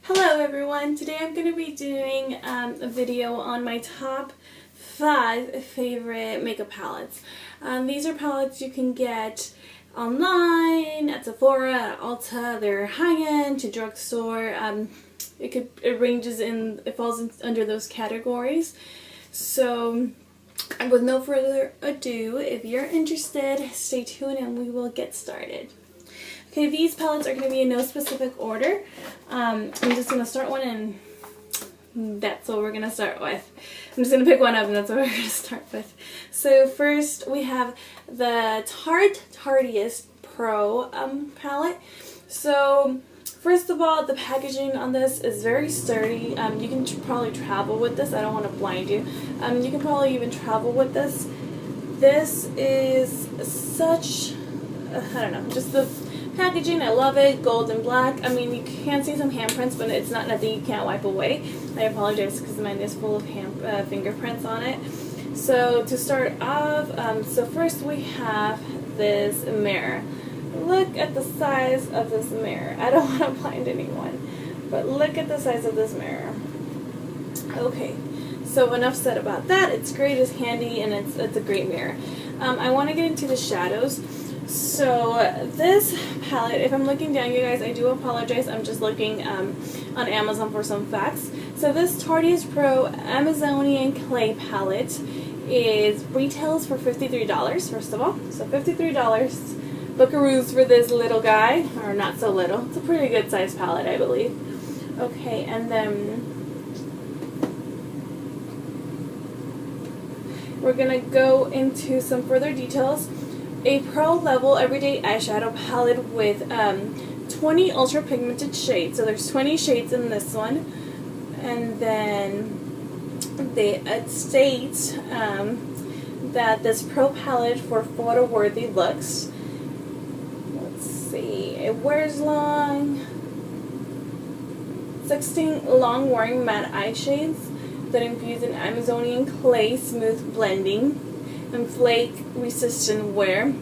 Hello everyone, today I'm going to be doing a video on my top 5 favorite makeup palettes. These are palettes you can get online, at Saphora, at Ulta. They're high-end to drugstore. It falls under those categories. So with no further ado, if you're interested, stay tuned and we will get started. Okay, these palettes are going to be in no specific order. I'm just going to start one and that's what we're going to start with. I'm just going to pick one up and that's what we're going to start with. So first we have the Tarte Pro palette. So first of all, the packaging on this is very sturdy. You can probably travel with this. I don't want to blind you. You can probably even travel with this. This is such, I don't know, just the packaging, I love it. Gold and black. I mean, you can see some handprints, but it's not nothing you can't wipe away. I apologize because mine is full of fingerprints on it. So to start off, so first we have this mirror. Look at the size of this mirror. I don't want to blind anyone, but look at the size of this mirror. Okay, so enough said about that. It's great, it's handy, and it's a great mirror. I want to get into the shadows. So this palette, if I'm looking down, you guys, I do apologize. I'm just looking on Amazon for some facts. So this Tarte Pro Amazonian Clay palette retails for $53, first of all. So $53 buckaroos for this little guy, or not so little. It's a pretty good size palette, I believe. Okay, and then we're going to go into some further details. A pro level everyday eyeshadow palette with 20 ultra pigmented shades. So there's 20 shades in this one, and then they state that this pro palette for photo worthy looks. Let's see, it wears 16 long wearing matte eye shades that infuse an Amazonian clay smooth blending and flake resistant wear.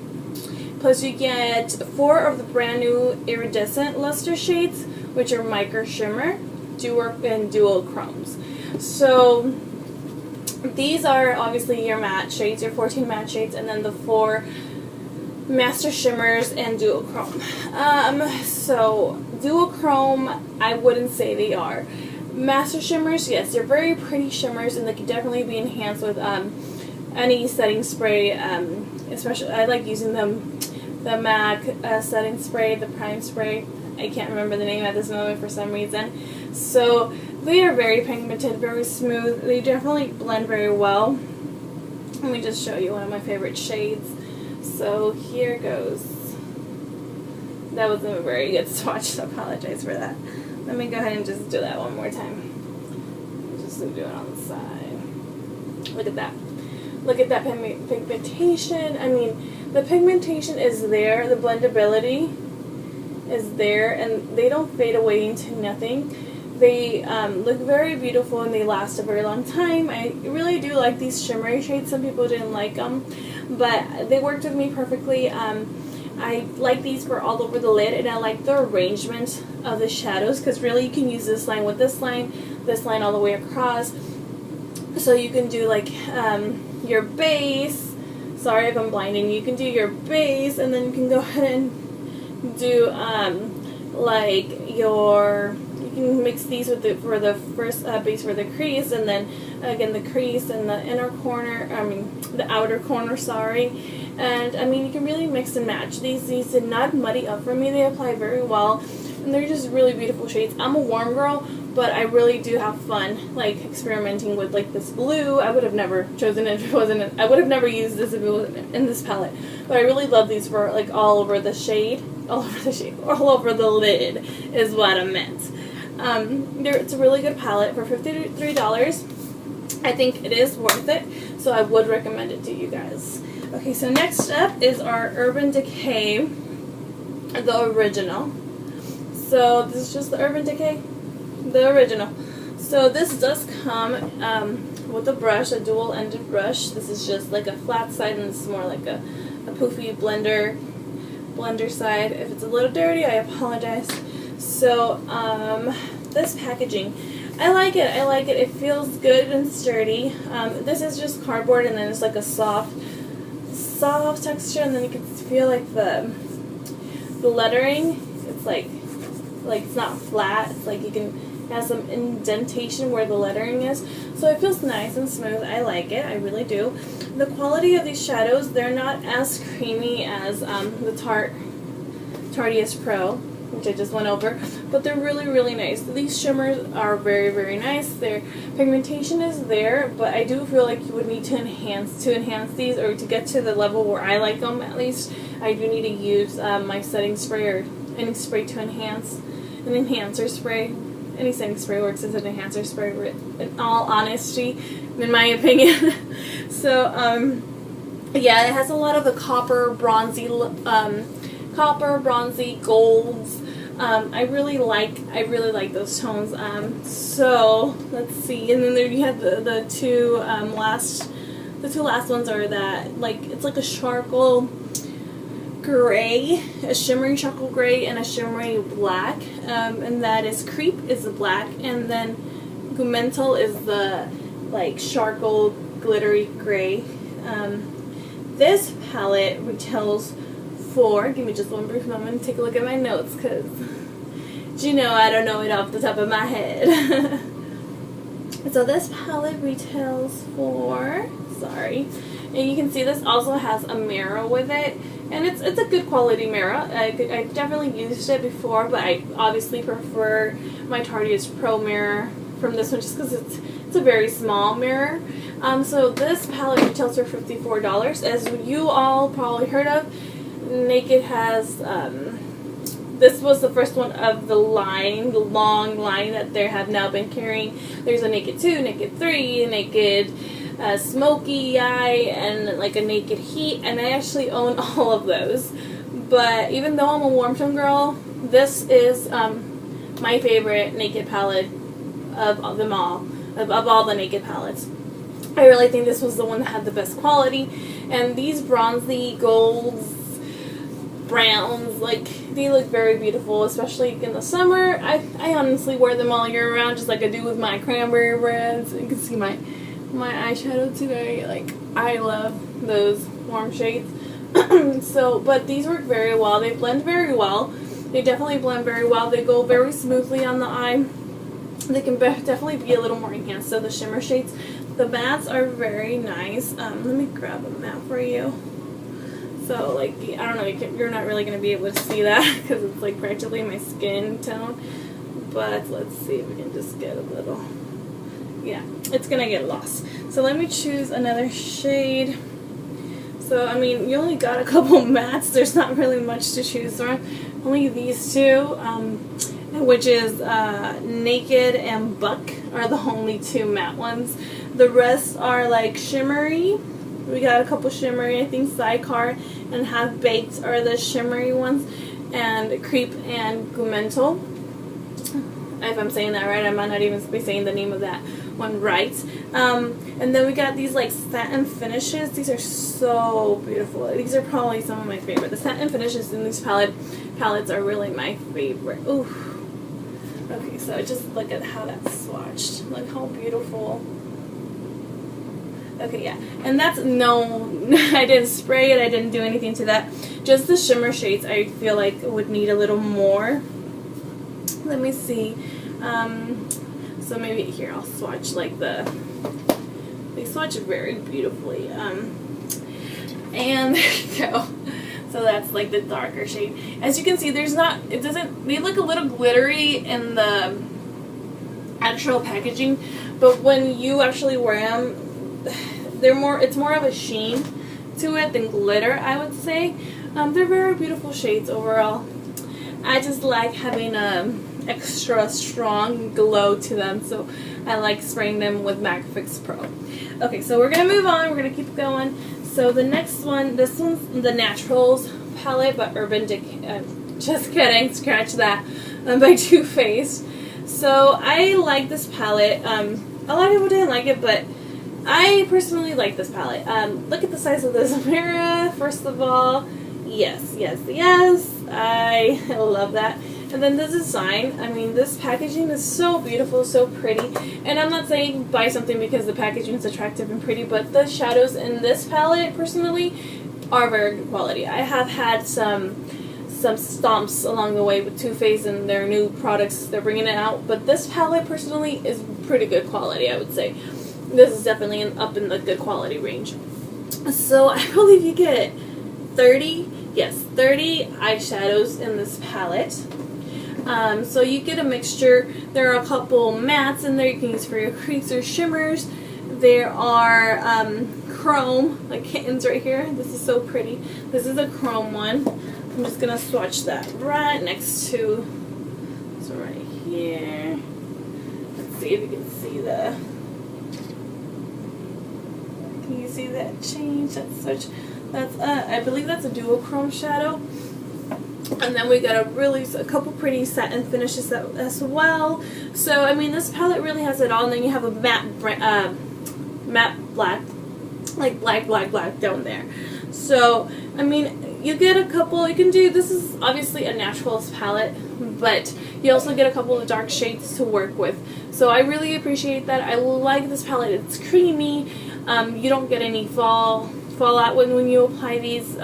Plus you get 4 of the brand new iridescent luster shades, which are micro shimmer, and dual chromes. So these are obviously your matte shades, your 14 matte shades, and then the 4 master shimmers and dual chrome. So dual chrome, I wouldn't say they are. Master shimmers, yes, they're very pretty shimmers, and they can definitely be enhanced with any setting spray. Especially I like using the MAC setting spray, the prime spray. I can't remember the name at this moment for some reason. So they are very pigmented, very smooth. They definitely blend very well. Let me just show you one of my favorite shades. So here goes. That wasn't a very good swatch, so I apologize for that. Let me go ahead and just do that one more time. Just do it on the side. Look at that. Look at that pigmentation. I mean, the pigmentation is there, the blendability is there, and they don't fade away into nothing. They look very beautiful and they last a very long time. I really do like these shimmery shades. Some people didn't like them, but they worked with me perfectly. I like these for all over the lid, and I like the arrangement of the shadows, because really you can use this line with this line all the way across. So you can do like your base. Sorry if I'm blinding. You can do your base, and then you can go ahead and do like you can mix these with for the first base for the crease, and then again the crease and the inner corner. The outer corner. Sorry. And I mean, you can really mix and match. These did not muddy up for me. They apply very well, and they're just really beautiful shades. I'm a warm girl, but I really do have fun, like, experimenting with, like, this blue. I would have never chosen it if it wasn't, I would have never used this if it wasn't in this palette. But I really love these for, like, all over the lid is what I meant. It's a really good palette for $53. I think it is worth it, so I would recommend it to you guys. Okay, so next up is our Urban Decay, the original. So this is just the Urban Decay. The original. So this does come with a brush, a dual-ended brush. This is just like a flat side, and this is more like a poofy blender side. If it's a little dirty, I apologize. So this packaging. I like it. I like it. It feels good and sturdy. This is just cardboard, and then it's like a soft texture, and then you can feel like the lettering. It's like it's not flat. It's like you can have some indentation where the lettering is. So it feels nice and smooth. I like it. I really do. The quality of these shadows, they're not as creamy as the Tarte Pro, which I just went over, but they're really, really nice. These shimmers are very, very nice. Their pigmentation is there, but I do feel like you would need to enhance these, or to get to the level where I like them at least. I do need to use my setting spray or any spray to enhance, an enhancer spray. Any setting spray works as an enhancer spray, in all honesty, in my opinion. So, yeah, it has a lot of the copper, bronzy golds. I really like those tones. So let's see, and then there you have the two last ones are that, like, it's like a charcoal gray, a shimmery charcoal gray, and a shimmery black, and that is Creep is the black, and then Gumental is the like charcoal glittery gray. This palette retails for, give me just one brief moment to take a look at my notes, because you know I don't know it off the top of my head. So this palette retails for, sorry, and you can see this also has a mirror with it, and it's a good quality mirror. I've definitely used it before, but I obviously prefer my Tarte's Pro mirror from this one just because it's a very small mirror. So this palette retails for $54. As you all probably heard of, Naked has, this was the first one of the line, the long line that they have now been carrying. There's a Naked 2, Naked 3, Naked Smoky Eye, and like a Naked Heat, and I actually own all of those. But even though I'm a warm tone girl, this is my favorite Naked palette of them all, of all the Naked palettes. I really think this was the one that had the best quality, and these bronzy golds, browns, like, they look very beautiful, especially in the summer. I honestly wear them all year round, just like I do with my cranberry reds. You can see my eyeshadow today. Like, I love those warm shades. So, but these work very well. They blend very well. They definitely blend very well. They go very smoothly on the eye. They can definitely be a little more enhanced. So the shimmer shades, the mattes are very nice. Let me grab a matte for you. So, like, I don't know, you're not really going to be able to see that because it's like practically my skin tone. But let's see if we can just get a little, yeah, it's going to get lost. So let me choose another shade. So, I mean, you only got a couple mattes. There's not really much to choose from. Only these two, which is Naked and Buck are the only two matte ones. The rest are like shimmery. We got a couple shimmery, I think Sidecar and Half Baked are the shimmery ones, and Creep and Gumental. If I'm saying that right, I might not even be saying the name of that one right. And then we got these like satin finishes. These are so beautiful. These are probably some of my favorite. The satin finishes in these palettes are really my favorite. Ooh. Okay, so just look at how that's swatched. Look how beautiful. Okay, yeah, and that's I didn't spray it, I didn't do anything to that. Just the shimmer shades I feel like would need a little more. Let me see. So maybe here I'll swatch like they swatch very beautifully. And there you go. So that's like the darker shade. As you can see, they look a little glittery in the actual packaging, but when you actually wear them, it's more of a sheen to it than glitter, I would say. They're very beautiful shades overall. I just like having extra strong glow to them, so I like spraying them with MAC Fix Pro. Okay, so we're gonna move on. We're gonna keep going. So the next one, this one's the Naturals palette, but Urban Decay. Just kidding, scratch that. By Too Faced. So I like this palette. A lot of people didn't like it, but I personally like this palette. Look at the size of this mirror, first of all. Yes, yes, yes. I love that. And then the design, I mean, this packaging is so beautiful, so pretty. And I'm not saying buy something because the packaging is attractive and pretty, but the shadows in this palette, personally, are very good quality. I have had some stomps along the way with Too Faced and their new products they're bringing it out, but this palette, personally, is pretty good quality, I would say. This is definitely up in the good quality range. So I believe you get 30 eyeshadows in this palette. So you get a mixture. There are a couple mattes in there you can use for your crease or shimmers. There are chrome, like kittens right here. This is so pretty. This is a chrome one. I'm just going to swatch that right next to, so right here. Let's see if you can see the, can you see that change? That's I believe that's a duochrome shadow. And then we got a couple pretty satin finishes as well. So I mean, this palette really has it all. And then you have a matte black, like black down there. So I mean, you get a couple. You can do, this is obviously a naturals palette, but you also get a couple of dark shades to work with. So I really appreciate that. I like this palette. It's creamy. You don't get any fallout when you apply these.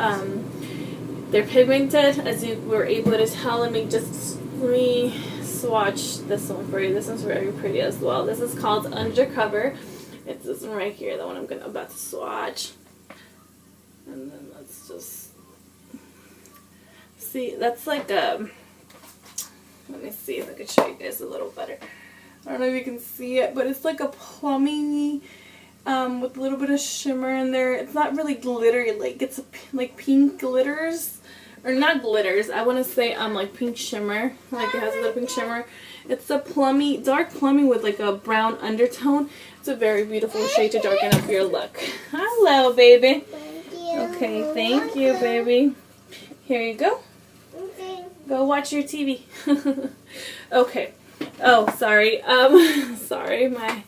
They're pigmented, as you were able to tell. Let me swatch this one for you. This one's very pretty as well. This is called Undercover. It's this one right here, the one I'm about to swatch. And then let's just see. That's like a, let me see if I can show you guys a little better. I don't know if you can see it, but it's like a plummy, with a little bit of shimmer in there. It's not really glittery, like it's like pink glitters, or not glitters, I want to say like pink shimmer, like it has a little pink shimmer. It's a plummy, dark plummy with like a brown undertone. It's a very beautiful shade to darken up your look. Hello, baby. Thank you. Okay, thank you, baby. Here you go. Okay. Go watch your TV. Okay. Oh, sorry. Sorry, my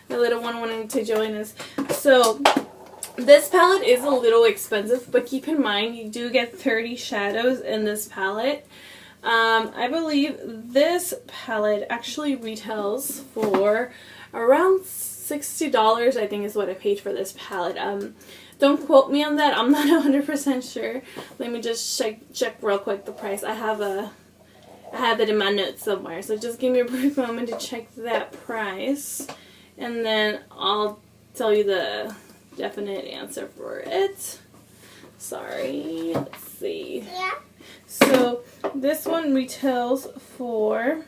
little one wanted to join us. So this palette is a little expensive, but keep in mind you do get 30 shadows in this palette. I believe this palette actually retails for around $60, I think is what I paid for this palette. Don't quote me on that. I'm not 100% sure. Let me just check real quick the price. I have it in my notes somewhere, so just give me a brief moment to check that price, and then I'll tell you the definite answer for it. Sorry, let's see. Yeah. So this one retails for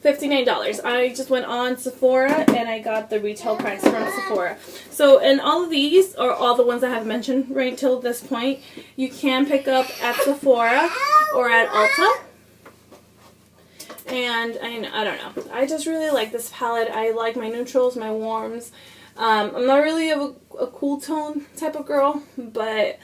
$59. I just went on Sephora and I got the retail price from Sephora. So, and all of these, or all the ones I have mentioned right till this point, you can pick up at Sephora or at Ulta. And I don't know. I just really like this palette. I like my neutrals, my warms. I'm not really a cool tone type of girl, but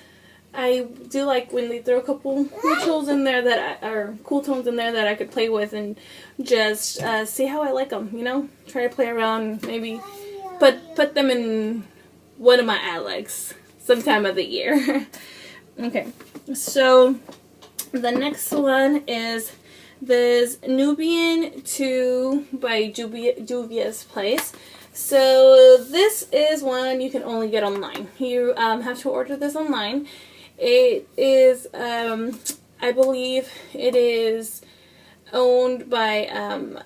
I do like when they throw a couple neutrals in there that are cool tones in there that I could play with and just see how I like them, you know? Try to play around, maybe put them in one of my eye legs sometime of the year. Okay, so the next one is this Nubian To Buy Juvias Place. So this is one you can only get online. You have to order this online. It is, I believe it is owned by,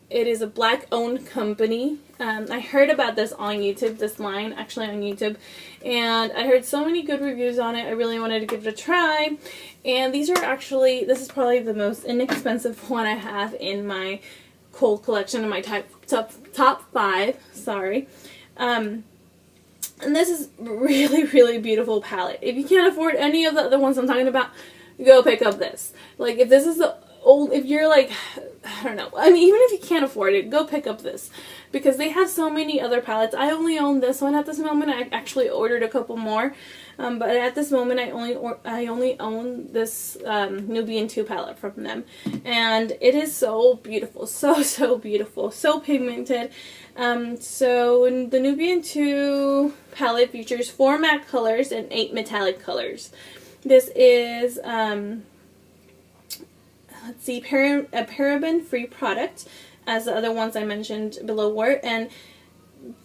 it is a black-owned company. I heard about this on YouTube, this line, actually on YouTube, and I heard so many good reviews on it. I really wanted to give it a try, and these are actually, this is probably the most inexpensive one I have in my Cold collection, in my top 5, sorry. And this is really, really beautiful palette. If you can't afford any of the other ones I'm talking about, go pick up this. Like, if this is the old, if you're like, I don't know, I mean, even if you can't afford it, go pick up this. Because they have so many other palettes. I only own this one at this moment. I actually ordered a couple more. But at this moment, I only own this Nubian 2 palette from them. And it is so beautiful. So beautiful. So pigmented. So the Nubian 2 palette features 4 matte colors and 8 metallic colors. This is let's see, a paraben-free product, as the other ones I mentioned below were, and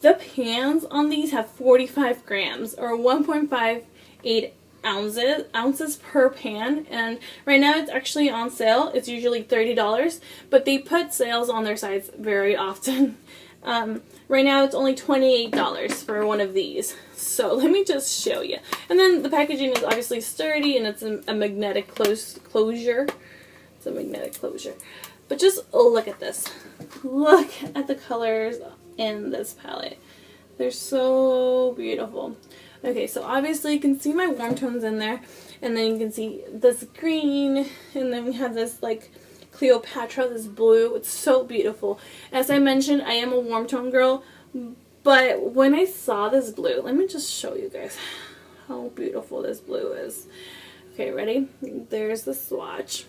the pans on these have 45 grams or 1.58 ounces per pan, and right now it's actually on sale. It's usually $30, but they put sales on their sites very often. Right now it's only $28 for one of these. So let me just show you. And then the packaging is obviously sturdy, and it's a magnetic closure. It's a magnetic closure. But just look at this. Look at the colors in this palette. They're so beautiful. Okay, so obviously you can see my warm tones in there, and then you can see this green, and then we have this like Cleopatra, this blue. It's so beautiful. As I mentioned, I am a warm tone girl, but when I saw this blue, let me just show you guys how beautiful this blue is. Okay, ready? There's the swatch.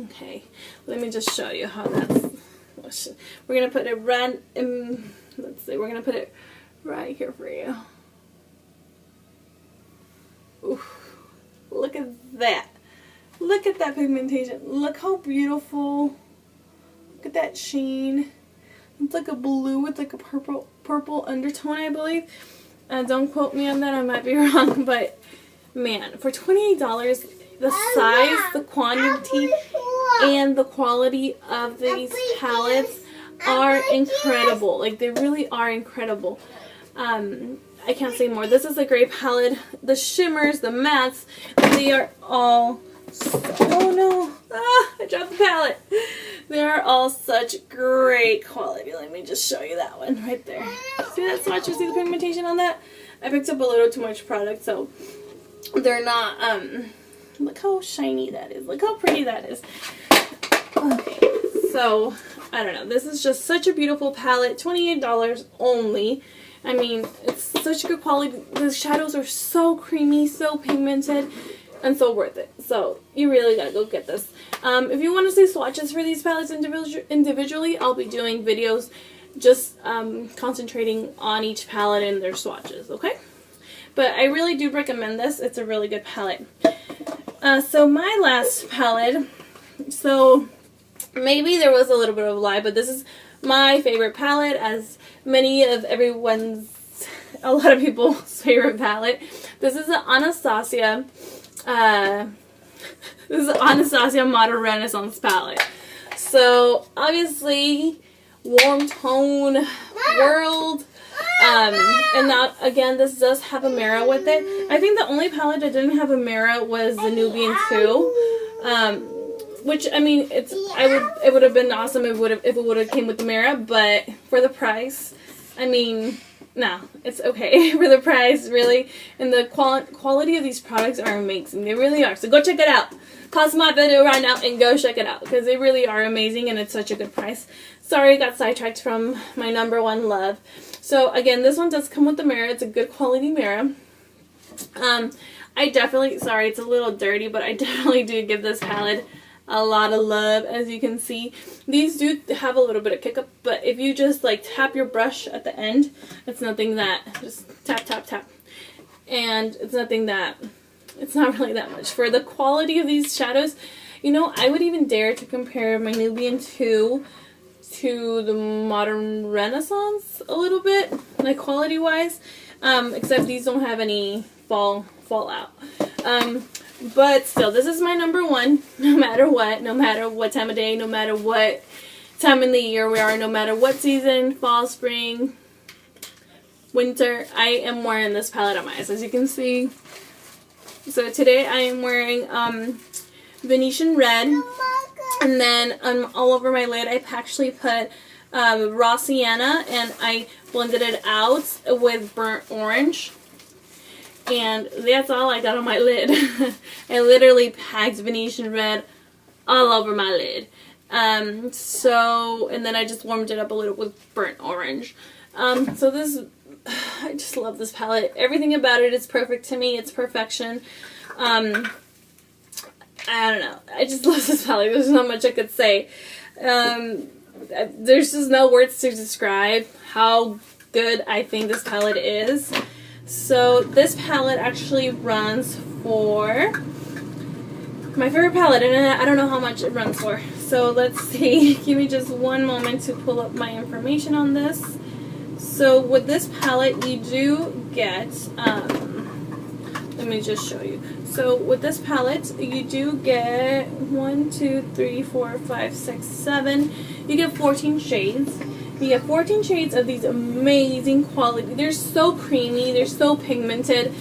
Okay, let me just show you how that's, we're going to put it right, let's see, we're going to put it right here for you. Ooh, look at that. Look at that pigmentation. Look how beautiful. Look at that sheen. It's like a blue with like a purple undertone, I believe. Don't quote me on that, I might be wrong, but man, for $28, the size, the quantity, and the quality of these palettes are incredible. Like, they really are incredible. I can't say more. This is a great palette. The shimmers, the mattes, they are all, oh no, I dropped the palette. They are all such great quality. Let me just show you that one right there. See that swatch? You see the pigmentation on that? I picked up a little too much product, so they're not, look how shiny that is. Look how pretty that is. Okay, so, I don't know. This is just such a beautiful palette. $28 only. I mean, it's such good quality. The shadows are so creamy, so pigmented, and so worth it. So, you really gotta go get this. If you want to see swatches for these palettes individually, I'll be doing videos just concentrating on each palette and their swatches, okay? But I really do recommend this. It's a really good palette. So my last palette, so maybe there was a little bit of a lie, but this is my favorite palette, as many of a lot of people's favorite palette. This is the Anastasia, this is the Anastasia Modern Renaissance palette. So obviously, warm tone world. And now, again, this does have a mirror with it. I think the only palette that didn't have a mirror was the Nubian To. Which, I mean, it would have been awesome if it would have came with the mirror, but for the price, I mean, no, it's okay for the price, really. And the quality of these products are amazing. They really are. So go check it out. Pause my video right now and go check it out, because they really are amazing, and it's such a good price. Sorry, I got sidetracked from my #1 love. So again, this one does come with the mirror. It's a good quality mirror. I definitely, sorry, it's a little dirty, but I definitely do give this palette a lot of love. As you can see, these do have a little bit of kick up, but if you just like tap your brush at the end, it's nothing that, just tap, tap, tap. And it's nothing that, it's not really that much. For the quality of these shadows, you know, I would even dare to compare my Nubian To the Modern Renaissance a little bit, like quality wise, except these don't have any fallout. But still, this is my #1, no matter what time of day, no matter what time in the year we are, no matter what season, fall, spring, winter, I am wearing this palette on my eyes, as you can see. So today I am wearing Venetian Red, and then all over my lid I actually put raw sienna, and I blended it out with burnt orange. And that's all I got on my lid. I literally packed Venetian Red all over my lid. And then I just warmed it up a little with burnt orange. So this, I just love this palette. Everything about it is perfect to me. It's perfection. I don't know. I just love this palette. There's not much I could say. There's just no words to describe how good I think this palette is. So this palette actually runs for my favorite palette, and I don't know how much it runs for. So let's see. Give me just one moment to pull up my information on this. So with this palette, you do get, let me just show you. So with this palette, you do get 1, 2, 3, 4, 5, 6, 7. You get 14 shades. You get 14 shades of these amazing quality. They're so creamy. They're so pigmented.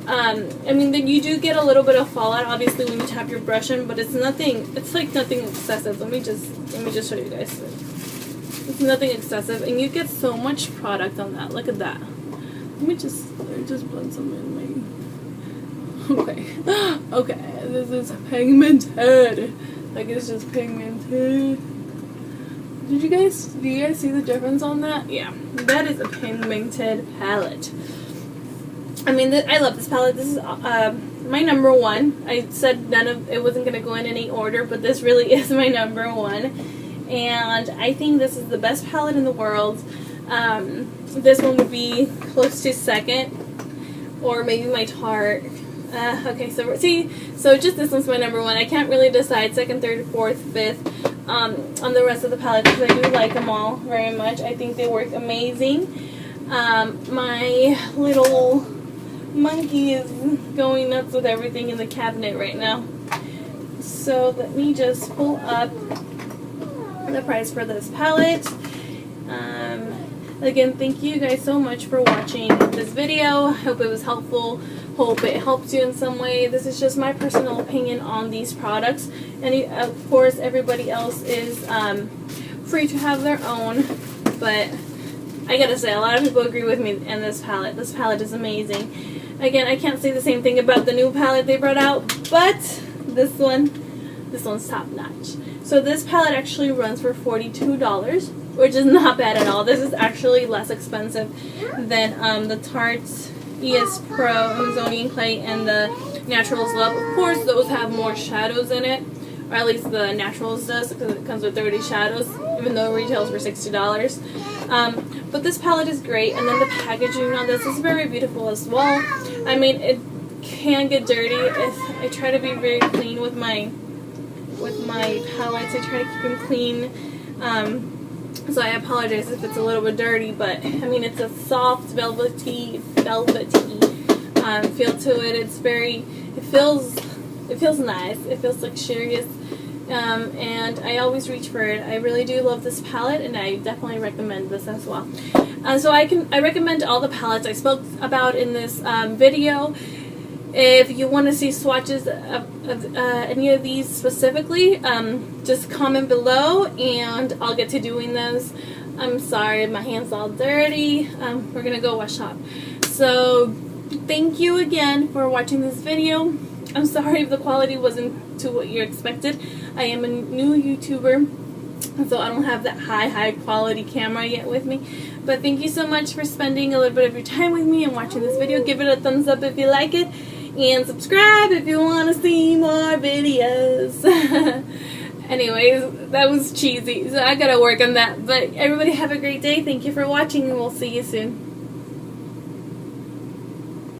I mean, then you do get a little bit of fallout, obviously, when you tap your brush in, but it's nothing. It's like nothing excessive. Let me just show you guys. It's nothing excessive, and you get so much product on that. Look at that. Let me just blend some in my. Okay, okay. This is pigmented. Like, it's just pigmented. Do you guys see the difference on that? Yeah, that is a pigmented palette. I mean, I love this palette. This is my number one. I said it wasn't going to go in any order, but this really is my number one. And I think this is the best palette in the world. This one would be close to second, or maybe my Tarte. Okay, so just this one's my number one. I can't really decide second, third, fourth, fifth on the rest of the palette because I do like them all very much. I think they work amazing. My little monkey is going nuts with everything in the cabinet right now. So let me just pull up the price for this palette. Again, thank you guys so much for watching this video. I hope it was helpful. Hope it helps you in some way. This is just my personal opinion on these products, and of course everybody else is free to have their own, but I gotta say, a lot of people agree with me in this palette. This palette is amazing. Again, I can't say the same thing about the new palette they brought out, but this one's top notch. So this palette actually runs for $42, which is not bad at all. This is actually less expensive than the Tarte ES Pro Amazonian Clay and the Naturals Love. Of course, those have more shadows in it, or at least the Naturals does, because it comes with 30 shadows, even though it retails for $60. But this palette is great, and then the packaging on this is very beautiful as well. I mean, it can get dirty. I try to be very clean with my palettes. I try to keep them clean. So I apologize if it's a little bit dirty, but I mean, it's a soft, velvety feel to it. It feels nice. It feels luxurious. And I always reach for it. I really do love this palette, and I definitely recommend this as well. So I recommend all the palettes I spoke about in this video. If you want to see swatches of any of these specifically, just comment below and I'll get to doing those. I'm sorry, my hand's all dirty. We're gonna go wash up. So thank you again for watching this video. I'm sorry if the quality wasn't to what you expected. I am a new YouTuber, so I don't have that high quality camera yet with me. But thank you so much for spending a little bit of your time with me and watching this video. Give it a thumbs up if you like it, and subscribe if you want to see more videos. Anyways, that was cheesy, so I gotta work on that. But everybody have a great day. Thank you for watching, and we'll see you soon.